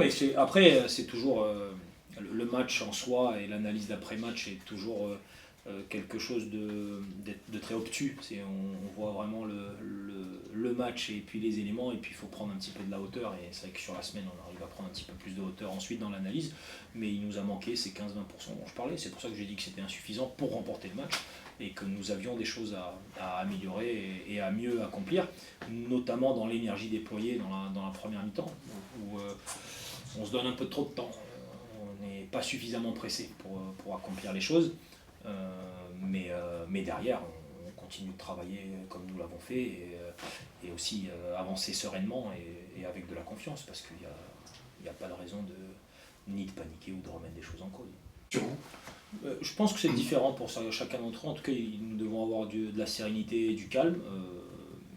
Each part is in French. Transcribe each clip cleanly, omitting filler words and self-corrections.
mais après, c'est toujours le match en soi et l'analyse d'après-match est toujours quelque chose de très obtus. On voit vraiment le match et puis les éléments, et puis il faut prendre un petit peu de la hauteur. Et c'est vrai que sur la semaine, on arrive à prendre un petit peu plus de hauteur ensuite dans l'analyse, mais il nous a manqué ces 15-20% dont je parlais. C'est pour ça que j'ai dit que c'était insuffisant pour remporter le match et que nous avions des choses à améliorer et à mieux accomplir, notamment dans l'énergie déployée dans la première mi-temps, où on se donne un peu trop de temps. On n'est pas suffisamment pressé pour accomplir les choses. Mais derrière, on continue de travailler comme nous l'avons fait et aussi avancer sereinement et avec de la confiance, parce qu'il n'y a pas de raison ni de paniquer ou de remettre des choses en cause. Je pense que c'est différent pour chacun d'entre eux. En tout cas, nous devons avoir de la sérénité et du calme,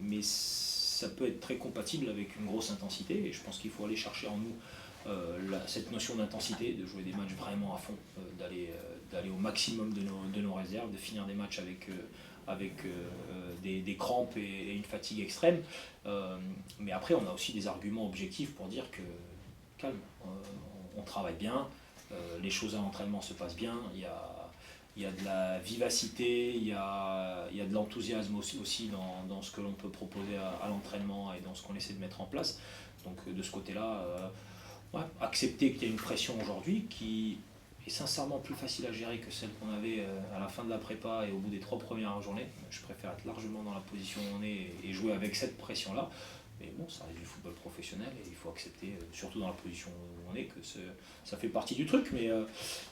mais ça peut être très compatible avec une grosse intensité, et je pense qu'il faut aller chercher en nous cette notion d'intensité, de jouer des matchs vraiment à fond, d'aller au maximum de nos réserves, de finir des matchs avec des crampes et une fatigue extrême. Mais après, on a aussi des arguments objectifs pour dire que calme, on travaille bien, les choses à l'entraînement se passent bien, il y a de la vivacité, il y a de l'enthousiasme aussi dans ce que l'on peut proposer à l'entraînement et dans ce qu'on essaie de mettre en place. Donc de ce côté-là, accepter qu'il y a une pression aujourd'hui qui est sincèrement plus facile à gérer que celle qu'on avait à la fin de la prépa et au bout des 3 premières journées. Je préfère être largement dans la position où on est et jouer avec cette pression-là. Mais bon, ça reste du football professionnel et il faut accepter, surtout dans la position où on est, que ça fait partie du truc.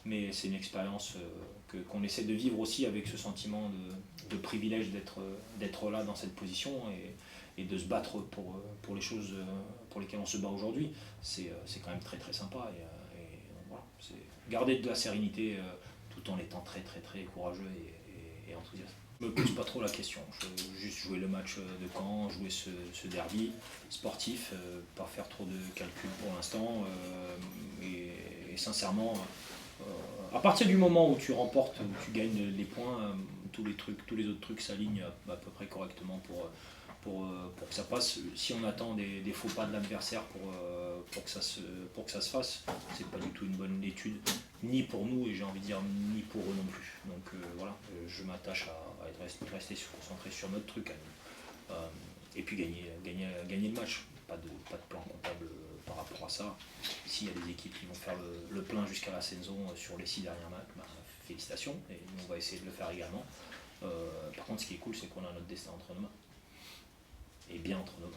Mais c'est une expérience qu'on essaie de vivre aussi avec ce sentiment de privilège d'être là dans cette position et de se battre pour les choses pour lesquelles on se bat aujourd'hui. C'est quand même très très sympa. Et voilà, c'est garder de la sérénité tout en étant très très très courageux et enthousiaste. Je me pose pas trop la question, je veux juste jouer le match de Caen, jouer ce derby sportif, pas faire trop de calculs pour l'instant, et sincèrement, à partir du moment où tu remportes, où tu gagnes des points, tous les autres trucs s'alignent à peu près correctement pour que ça passe. Si on attend des faux pas de l'adversaire pour que ça se fasse, c'est pas du tout une bonne étude, ni pour nous et j'ai envie de dire ni pour eux non plus. Donc voilà, je m'attache à rester concentré sur notre truc à nous. Et puis gagner le match. Pas de plan comptable par rapport à ça. S'il y a des équipes qui vont faire le plein jusqu'à la saison sur les 6 derniers matchs, félicitations, et nous on va essayer de le faire également. Par contre, ce qui est cool, c'est qu'on a notre destin entre nos mains. Et bien entre nos mains.